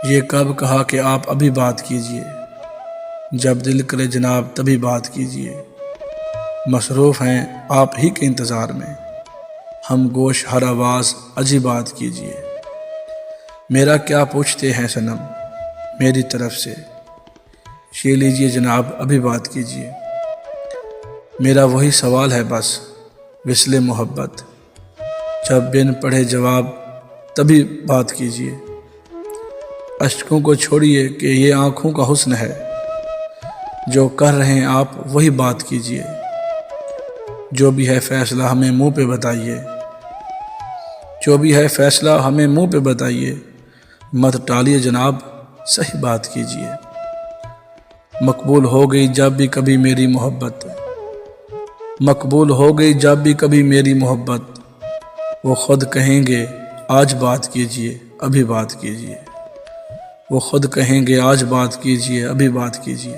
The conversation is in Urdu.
یہ کب کہا کہ آپ ابھی بات کیجئے، جب دل کرے جناب تبھی بات کیجئے۔ مصروف ہیں آپ ہی کے انتظار میں، ہم گوش ہر آواز اجی بات کیجئے۔ میرا کیا پوچھتے ہیں صنم میری طرف سے، یہ لیجئے جناب ابھی بات کیجئے۔ میرا وہی سوال ہے بس وصل محبت، جب بن پڑھے جواب تبھی بات کیجئے۔ اشکوں کو چھوڑیے کہ یہ آنکھوں کا حسن ہے، جو کر رہے ہیں آپ وہی بات کیجئے۔ جو بھی ہے فیصلہ ہمیں منہ پہ بتائیے، جو بھی ہے فیصلہ ہمیں منہ پہ بتائیے، مت ٹالیے جناب صحیح بات کیجئے۔ مقبول ہو گئی جب بھی کبھی میری محبت، مقبول ہو گئی جب بھی کبھی میری محبت، وہ خود کہیں گے آج بات کیجئے ابھی بات کیجئے، وہ خود کہیں گے آج بات کیجئے ابھی بات کیجئے۔